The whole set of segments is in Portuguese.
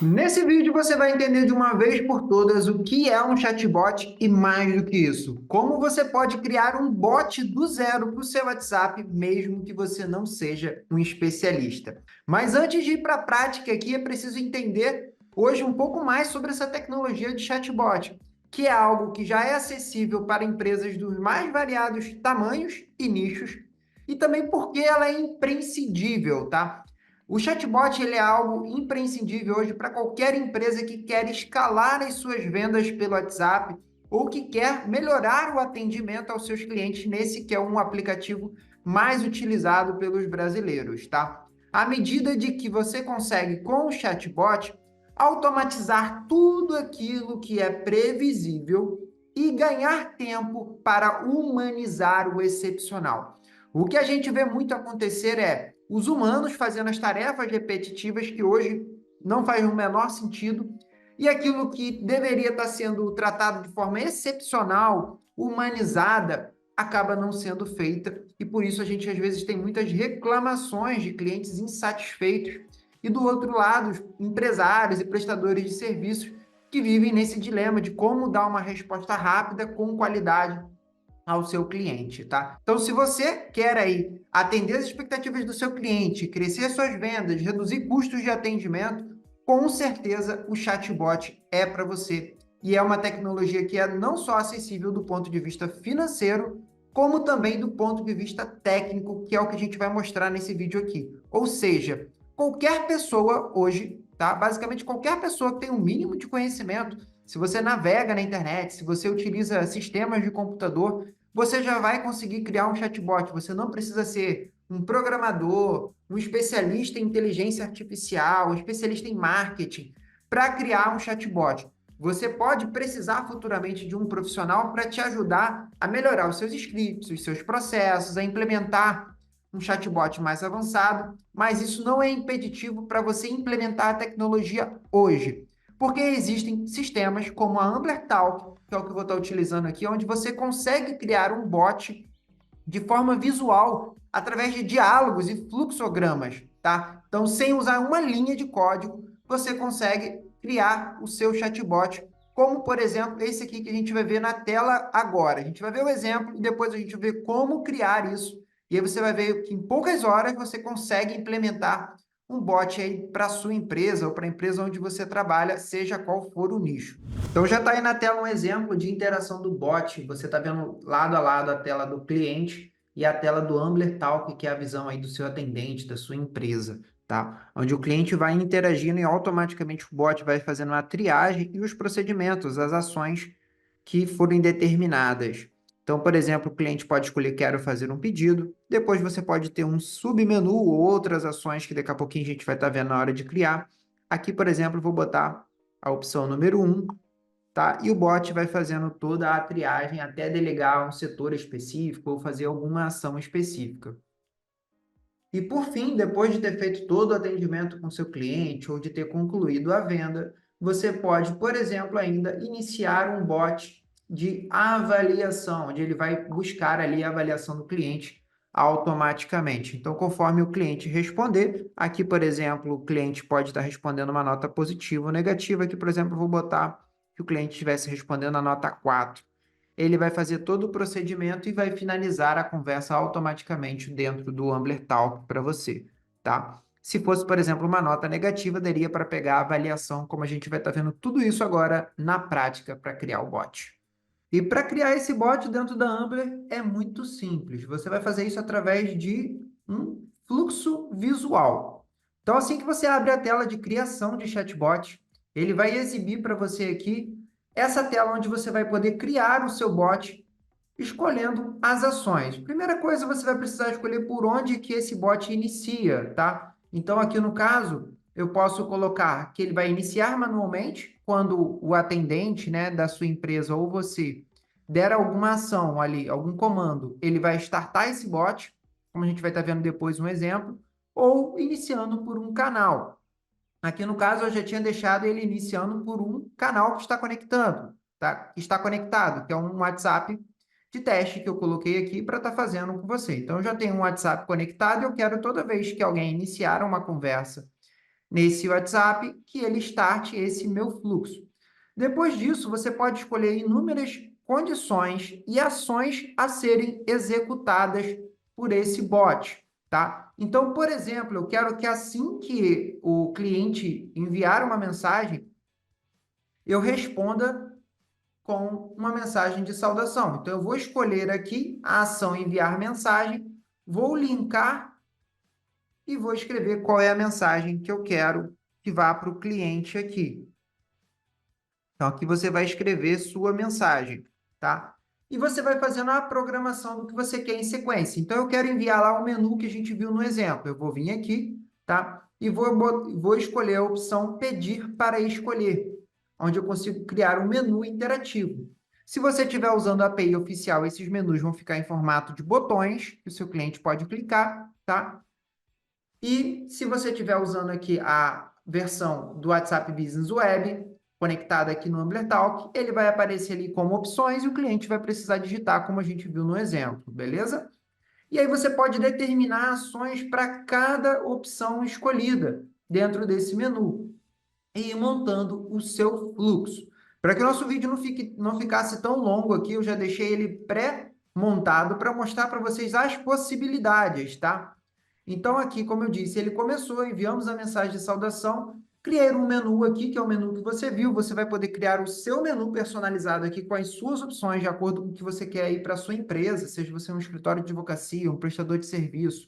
Nesse vídeo você vai entender de uma vez por todas o que é um chatbot e mais do que isso, como você pode criar um bot do zero para o seu WhatsApp, mesmo que você não seja um especialista. Mas antes de ir para a prática aqui, é preciso entender hoje um pouco mais sobre essa tecnologia de chatbot, que é algo que já é acessível para empresas dos mais variados tamanhos e nichos, e também porque ela é imprescindível, tá? O chatbot ele é algo imprescindível hoje para qualquer empresa que quer escalar as suas vendas pelo WhatsApp ou que quer melhorar o atendimento aos seus clientes nesse que é um aplicativo mais utilizado pelos brasileiros, tá? À medida de que você consegue com o chatbot automatizar tudo aquilo que é previsível e ganhar tempo para humanizar o excepcional. O que a gente vê muito acontecer é os humanos fazendo as tarefas repetitivas que hoje não faz o menor sentido, e aquilo que deveria estar sendo tratado de forma excepcional, humanizada, acaba não sendo feita, e por isso a gente às vezes tem muitas reclamações de clientes insatisfeitos, e do outro lado, empresários e prestadores de serviços que vivem nesse dilema de como dar uma resposta rápida com qualidade ao seu cliente, tá? Então, se você quer aí atender as expectativas do seu cliente, crescer suas vendas, reduzir custos de atendimento, com certeza o chatbot é para você. E é uma tecnologia que é não só acessível do ponto de vista financeiro, como também do ponto de vista técnico, que é o que a gente vai mostrar nesse vídeo aqui. Ou seja, qualquer pessoa hoje, tá? Basicamente qualquer pessoa que tem um mínimo de conhecimento, se você navega na internet, se você utiliza sistemas de computador, você já vai conseguir criar um chatbot. Você não precisa ser um programador, um especialista em inteligência artificial, um especialista em marketing para criar um chatbot. Você pode precisar futuramente de um profissional para te ajudar a melhorar os seus scripts, os seus processos, a implementar um chatbot mais avançado, mas isso não é impeditivo para você implementar a tecnologia hoje. Porque existem sistemas como a AmberTalk, que é o que eu vou estar utilizando aqui, onde você consegue criar um bot de forma visual através de diálogos e fluxogramas, tá? Então, sem usar uma linha de código, você consegue criar o seu chatbot, como, por exemplo, esse aqui que a gente vai ver na tela agora. A gente vai ver o exemplo e depois a gente vai ver como criar isso. E aí você vai ver que em poucas horas você consegue implementar um bot aí para a sua empresa ou para a empresa onde você trabalha, seja qual for o nicho. Então já está aí na tela um exemplo de interação do bot. Você está vendo lado a lado a tela do cliente e a tela do Ambler Talk, que é a visão aí do seu atendente, da sua empresa, tá? Onde o cliente vai interagindo e automaticamente o bot vai fazendo uma triagem e os procedimentos, as ações que forem determinadas. Então, por exemplo, o cliente pode escolher quero fazer um pedido, depois você pode ter um submenu ou outras ações que daqui a pouquinho a gente vai estar vendo na hora de criar. Aqui, por exemplo, vou botar a opção número 1, tá? E o bot vai fazendo toda a triagem até delegar um setor específico ou fazer alguma ação específica. E por fim, depois de ter feito todo o atendimento com seu cliente ou de ter concluído a venda, você pode, por exemplo, ainda iniciar um bot de avaliação, onde ele vai buscar ali a avaliação do cliente automaticamente. Então, conforme o cliente responder, aqui, por exemplo, o cliente pode estar respondendo uma nota positiva ou negativa. Aqui, por exemplo, eu vou botar que o cliente estivesse respondendo a nota 4. Ele vai fazer todo o procedimento e vai finalizar a conversa automaticamente dentro do Ambler Talk para você, tá? Se fosse, por exemplo, uma nota negativa, daria para pegar a avaliação, como a gente vai estar vendo tudo isso agora na prática para criar o bot. E para criar esse bot dentro da Ambler é muito simples. Você vai fazer isso através de um fluxo visual. Então, assim que você abre a tela de criação de chatbot, ele vai exibir para você aqui essa tela onde você vai poder criar o seu bot escolhendo as ações. Primeira coisa, você vai precisar escolher por onde que esse bot inicia, tá? Então, aqui no caso, eu posso colocar que ele vai iniciar manualmente quando o atendente, né, da sua empresa ou você der alguma ação ali, algum comando, ele vai startar esse bot, como a gente vai estar vendo depois um exemplo, ou iniciando por um canal. Aqui no caso, eu já tinha deixado ele iniciando por um canal que está conectando, tá? Que está conectado, que é um WhatsApp de teste que eu coloquei aqui para estar fazendo com você. Então, eu já tenho um WhatsApp conectado e eu quero toda vez que alguém iniciar uma conversa nesse WhatsApp que ele starte esse meu fluxo. Depois disso, você pode escolher inúmeras condições e ações a serem executadas por esse bot, tá? Então, por exemplo, eu quero que assim que o cliente enviar uma mensagem, eu responda com uma mensagem de saudação. Então, eu vou escolher aqui a ação enviar mensagem, vou linkar e vou escrever qual é a mensagem que eu quero que vá para o cliente aqui. Então, aqui você vai escrever sua mensagem, tá? E você vai fazendo a programação do que você quer em sequência. Então, eu quero enviar lá o menu que a gente viu no exemplo. Eu vou vir aqui, tá? E vou escolher a opção pedir para escolher, onde eu consigo criar um menu interativo. Se você estiver usando a API oficial, esses menus vão ficar em formato de botões, que o seu cliente pode clicar, tá? E se você estiver usando aqui a versão do WhatsApp Business Web, conectada aqui no AmblerTalk, ele vai aparecer ali como opções e o cliente vai precisar digitar, como a gente viu no exemplo, beleza? E aí você pode determinar ações para cada opção escolhida dentro desse menu e ir montando o seu fluxo. Para que o nosso vídeo não ficasse tão longo aqui, eu já deixei ele pré-montado para mostrar para vocês as possibilidades, tá? Então, aqui, como eu disse, ele começou, enviamos a mensagem de saudação, criei um menu aqui, que é o menu que você viu, você vai poder criar o seu menu personalizado aqui com as suas opções, de acordo com o que você quer ir para a sua empresa, seja você um escritório de advocacia, um prestador de serviço,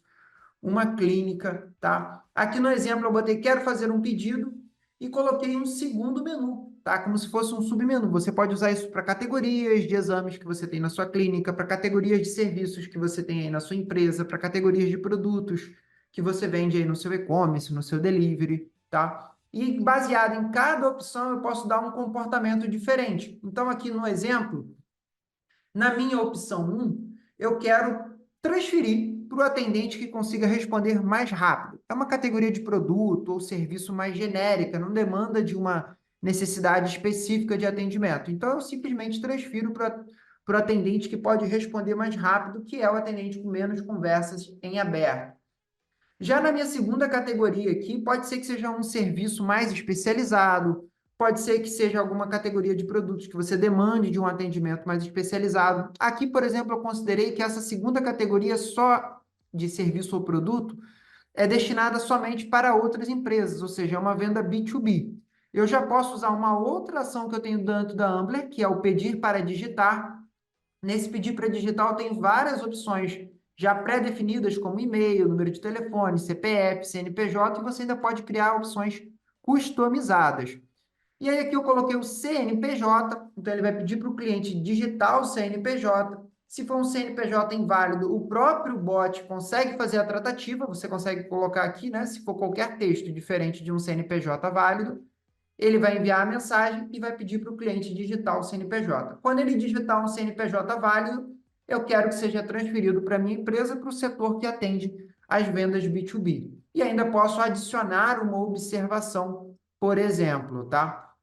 uma clínica, tá? Aqui no exemplo eu botei quero fazer um pedido e coloquei um segundo menu, tá? Como se fosse um submenu. Você pode usar isso para categorias de exames que você tem na sua clínica, para categorias de serviços que você tem aí na sua empresa, para categorias de produtos que você vende aí no seu e-commerce, no seu delivery, tá? E baseado em cada opção eu posso dar um comportamento diferente. Então aqui no exemplo, na minha opção 1, eu quero transferir para o atendente que consiga responder mais rápido. É uma categoria de produto ou serviço mais genérica, não demanda de uma necessidade específica de atendimento. Então, eu simplesmente transfiro para o atendente que pode responder mais rápido, que é o atendente com menos conversas em aberto. Já na minha segunda categoria aqui, pode ser que seja um serviço mais especializado, pode ser que seja alguma categoria de produtos que você demande de um atendimento mais especializado. Aqui, por exemplo, eu considerei que essa segunda categoria só de serviço ou produto é destinada somente para outras empresas, ou seja, é uma venda B2B. Eu já posso usar uma outra ação que eu tenho dentro da Ambler, que é o pedir para digitar. Nesse pedir para digital tem várias opções já pré-definidas, como e-mail, número de telefone, CPF, CNPJ, e você ainda pode criar opções customizadas. E aí aqui eu coloquei o CNPJ, então ele vai pedir para o cliente digitar o CNPJ. Se for um CNPJ inválido, o próprio bot consegue fazer a tratativa, você consegue colocar aqui, né? Se for qualquer texto diferente de um CNPJ válido, ele vai enviar a mensagem e vai pedir para o cliente digitar o CNPJ. Quando ele digitar um CNPJ válido, eu quero que seja transferido para a minha empresa, para o setor que atende as vendas B2B. E ainda posso adicionar uma observação, por exemplo, tá?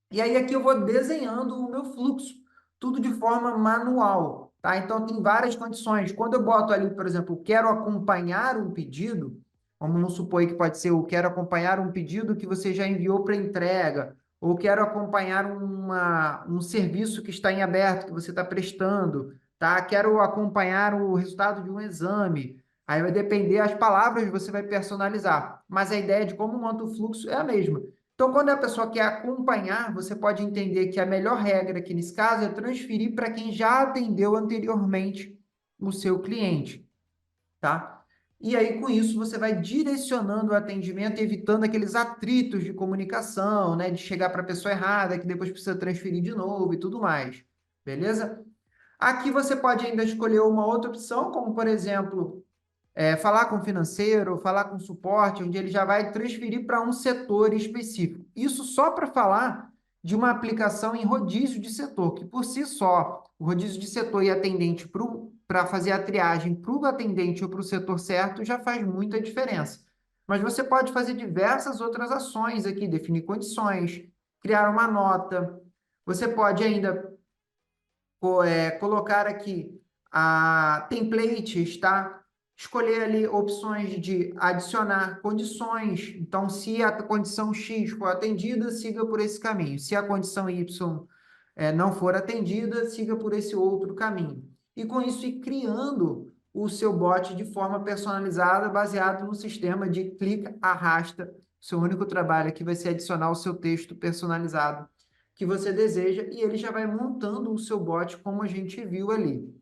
E aí aqui eu vou desenhando o meu fluxo, tudo de forma manual, tá? Então tem várias condições. Quando eu boto ali, por exemplo, quero acompanhar um pedido, vamos supor que pode ser eu quero acompanhar um pedido que você já enviou para entrega, ou quero acompanhar um serviço que está em aberto, que você está prestando, tá? Quero acompanhar o resultado de um exame. Aí vai depender, as palavras você vai personalizar, mas a ideia de como monta o fluxo é a mesma. Então, quando a pessoa quer acompanhar, você pode entender que a melhor regra aqui nesse caso é transferir para quem já atendeu anteriormente o seu cliente, tá? E aí, com isso, você vai direcionando o atendimento, evitando aqueles atritos de comunicação, né? De chegar para a pessoa errada, que depois precisa transferir de novo e tudo mais, beleza? Aqui você pode ainda escolher uma outra opção, como, por exemplo, falar com o financeiro, falar com o suporte, onde ele já vai transferir para um setor específico. Isso só para falar de uma aplicação em rodízio de setor, que por si só, o rodízio de setor e atendente para fazer a triagem para o atendente ou para o setor certo já faz muita diferença. Mas você pode fazer diversas outras ações aqui, definir condições, criar uma nota. Você pode ainda colocar aqui a templates, tá? escolher ali opções de adicionar condições. Então, se a condição X for atendida, siga por esse caminho. Se a condição Y não for atendida, siga por esse outro caminho. E com isso, ir criando o seu bot de forma personalizada, baseado no sistema de clica, arrasta. Seu único trabalho aqui vai ser adicionar o seu texto personalizado que você deseja e ele já vai montando o seu bot como a gente viu ali.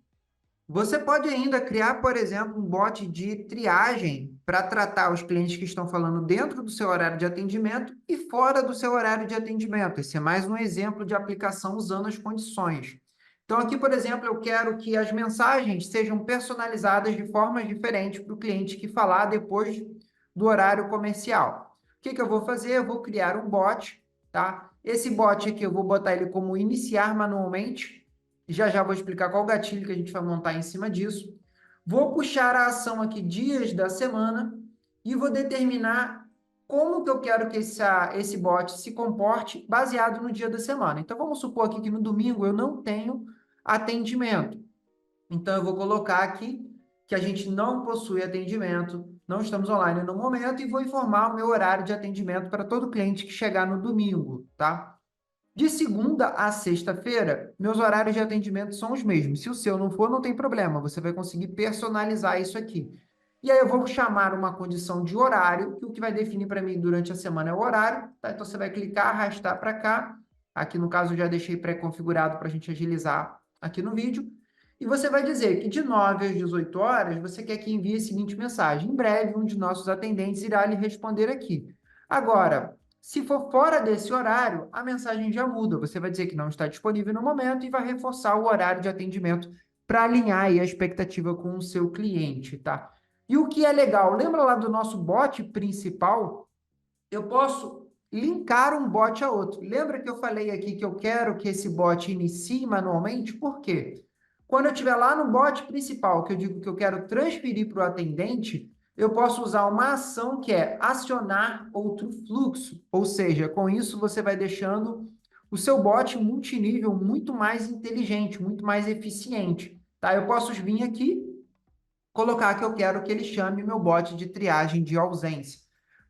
Você pode ainda criar, por exemplo, um bot de triagem para tratar os clientes que estão falando dentro do seu horário de atendimento e fora do seu horário de atendimento. Esse é mais um exemplo de aplicação usando as condições. Então, aqui, por exemplo, eu quero que as mensagens sejam personalizadas de formas diferentes para o cliente que falar depois do horário comercial. O que eu vou fazer? Eu vou criar um bot, tá? Esse bot aqui eu vou botar ele como iniciar manualmente. Já já vou explicar qual gatilho que a gente vai montar em cima disso. Vou puxar a ação aqui dias da semana e vou determinar como que eu quero que esse bot se comporte baseado no dia da semana. Então, vamos supor aqui que no domingo eu não tenho atendimento. Então, eu vou colocar aqui que a gente não possui atendimento, não estamos online no momento e vou informar o meu horário de atendimento para todo cliente que chegar no domingo, tá? De segunda a sexta-feira, meus horários de atendimento são os mesmos. Se o seu não for, não tem problema, você vai conseguir personalizar isso aqui. E aí eu vou chamar uma condição de horário, que o que vai definir para mim durante a semana é o horário, tá? Então você vai clicar, arrastar para cá. Aqui no caso eu já deixei pré-configurado para a gente agilizar aqui no vídeo. E você vai dizer que de 9 às 18 horas você quer que envie a seguinte mensagem: em breve, um de nossos atendentes irá lhe responder aqui. Agora, se for fora desse horário, a mensagem já muda. Você vai dizer que não está disponível no momento e vai reforçar o horário de atendimento para alinhar aí a expectativa com o seu cliente, tá? E o que é legal, lembra lá do nosso bot principal? Eu posso linkar um bot a outro. Lembra que eu falei aqui que eu quero que esse bot inicie manualmente? Por quê? Quando eu estiver lá no bot principal, que eu digo que eu quero transferir para o atendente, eu posso usar uma ação que é acionar outro fluxo. Ou seja, com isso você vai deixando o seu bot multinível muito mais inteligente, muito mais eficiente. Tá? Eu posso vir aqui, colocar que eu quero que ele chame meu bot de triagem de ausência,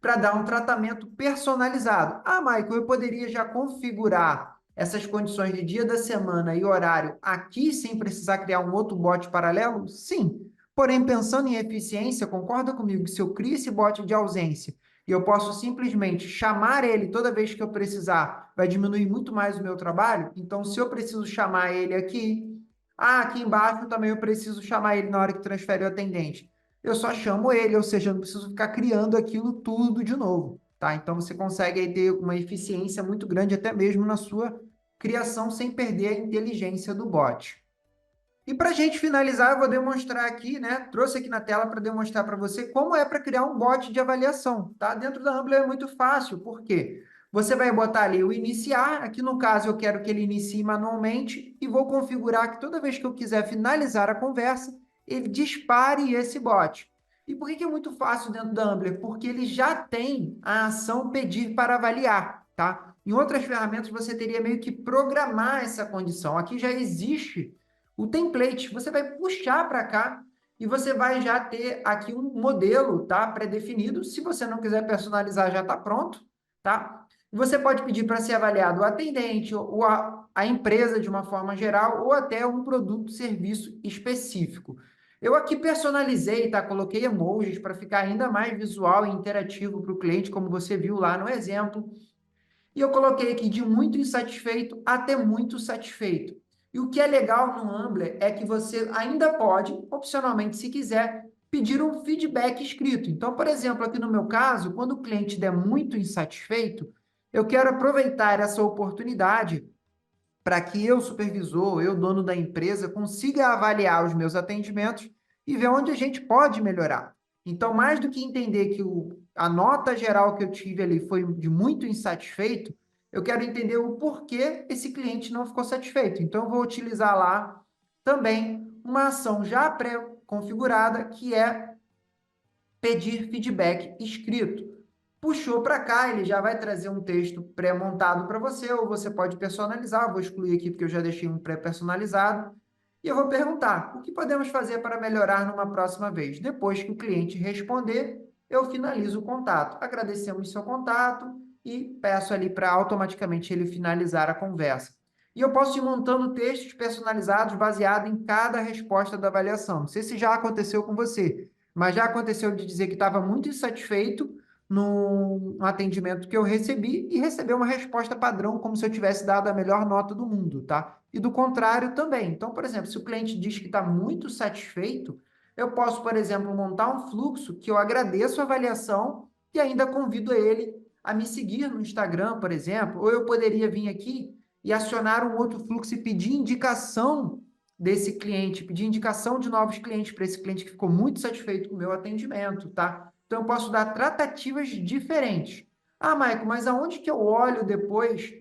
para dar um tratamento personalizado. Ah, Michael, eu poderia já configurar essas condições de dia da semana e horário aqui sem precisar criar um outro bot paralelo? Sim. Porém, pensando em eficiência, concorda comigo que se eu crio esse bot de ausência e eu posso simplesmente chamar ele toda vez que eu precisar, vai diminuir muito mais o meu trabalho? Então, se eu preciso chamar ele aqui, aqui embaixo também eu preciso chamar ele na hora que transfere o atendente. Eu só chamo ele, ou seja, eu não preciso ficar criando aquilo tudo de novo, tá? Então você consegue aí ter uma eficiência muito grande até mesmo na sua criação sem perder a inteligência do bot. E para a gente finalizar, eu vou demonstrar aqui, né? Trouxe aqui na tela para demonstrar para você como é para criar um bot de avaliação, tá? Dentro da Ambler é muito fácil, por quê? Você vai botar ali o iniciar, aqui no caso eu quero que ele inicie manualmente e vou configurar que toda vez que eu quiser finalizar a conversa, ele dispare esse bot. E por que é muito fácil dentro da Ambler? Porque ele já tem a ação pedir para avaliar, tá? Em outras ferramentas você teria meio que programar essa condição. Aqui já existe o template, você vai puxar para cá e você vai já ter aqui um modelo, tá, pré-definido. Se você não quiser personalizar, já está pronto, tá? Você pode pedir para ser avaliado o atendente, ou a empresa de uma forma geral, ou até um produto, serviço específico. Eu aqui personalizei, tá? Coloquei emojis para ficar ainda mais visual e interativo para o cliente, como você viu lá no exemplo. E eu coloquei aqui de muito insatisfeito até muito satisfeito. E o que é legal no Ambler é que você ainda pode, opcionalmente, se quiser, pedir um feedback escrito. Então, por exemplo, aqui no meu caso, quando o cliente der muito insatisfeito, eu quero aproveitar essa oportunidade para que eu, supervisor, eu, dono da empresa, consiga avaliar os meus atendimentos e ver onde a gente pode melhorar. Então, mais do que entender que a nota geral que eu tive ali foi de muito insatisfeito, eu quero entender o porquê esse cliente não ficou satisfeito. Então, eu vou utilizar lá também uma ação já pré-configurada, que é pedir feedback escrito. Puxou para cá, ele já vai trazer um texto pré-montado para você, ou você pode personalizar. Vou excluir aqui porque eu já deixei um pré-personalizado. E eu vou perguntar, o que podemos fazer para melhorar numa próxima vez? Depois que o cliente responder, eu finalizo o contato. Agradecemos seu contato e peço ali para automaticamente ele finalizar a conversa. E eu posso ir montando textos personalizados baseado em cada resposta da avaliação. Não sei se já aconteceu com você, mas já aconteceu de dizer que estava muito insatisfeito no atendimento que eu recebi e receber uma resposta padrão, como se eu tivesse dado a melhor nota do mundo, tá? E do contrário também. Então, por exemplo, se o cliente diz que está muito satisfeito, eu posso, por exemplo, montar um fluxo que eu agradeço a avaliação e ainda convido ele a me seguir no Instagram, por exemplo, ou eu poderia vir aqui e acionar um outro fluxo e pedir indicação desse cliente, pedir indicação de novos clientes para esse cliente que ficou muito satisfeito com o meu atendimento, tá? Então, eu posso dar tratativas diferentes. Ah, Maico, mas aonde que eu olho depois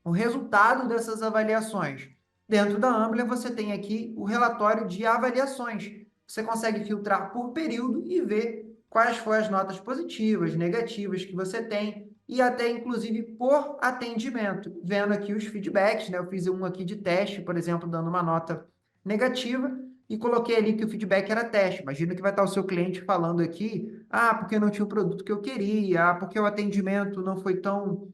o resultado dessas avaliações? Dentro da Ambler, você tem aqui o relatório de avaliações. Você consegue filtrar por período e ver quais foram as notas positivas, negativas que você tem, e até, inclusive, por atendimento. Vendo aqui os feedbacks, né? Eu fiz um aqui de teste, por exemplo, dando uma nota negativa, e coloquei ali que o feedback era teste. Imagina que vai estar o seu cliente falando aqui, porque não tinha o produto que eu queria, porque o atendimento não foi tão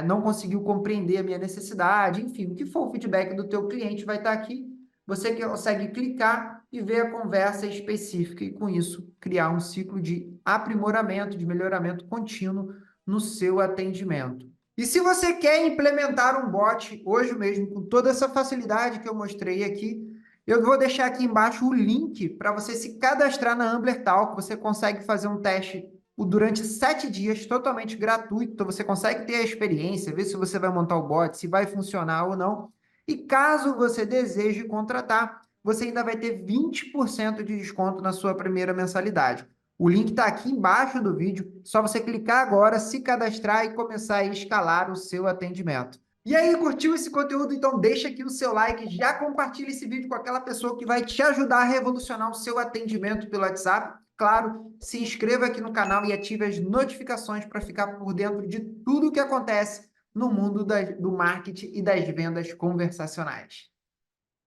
não conseguiu compreender a minha necessidade, enfim, o que for o feedback do teu cliente vai estar aqui, você consegue clicar e ver a conversa específica e, com isso, criar um ciclo de aprimoramento, de melhoramento contínuo no seu atendimento. E se você quer implementar um bot hoje mesmo, com toda essa facilidade que eu mostrei aqui, eu vou deixar aqui embaixo o link para você se cadastrar na Ambler Talk. Você consegue fazer um teste durante 7 dias, totalmente gratuito. Então, você consegue ter a experiência, ver se você vai montar o bot, se vai funcionar ou não. E caso você deseje contratar, você ainda vai ter 20% de desconto na sua primeira mensalidade. O link está aqui embaixo do vídeo. Só você clicar agora, se cadastrar e começar a escalar o seu atendimento. E aí, curtiu esse conteúdo? Então deixa aqui o seu like, já compartilha esse vídeo com aquela pessoa que vai te ajudar a revolucionar o seu atendimento pelo WhatsApp. Claro, se inscreva aqui no canal e ative as notificações para ficar por dentro de tudo o que acontece no mundo do marketing e das vendas conversacionais.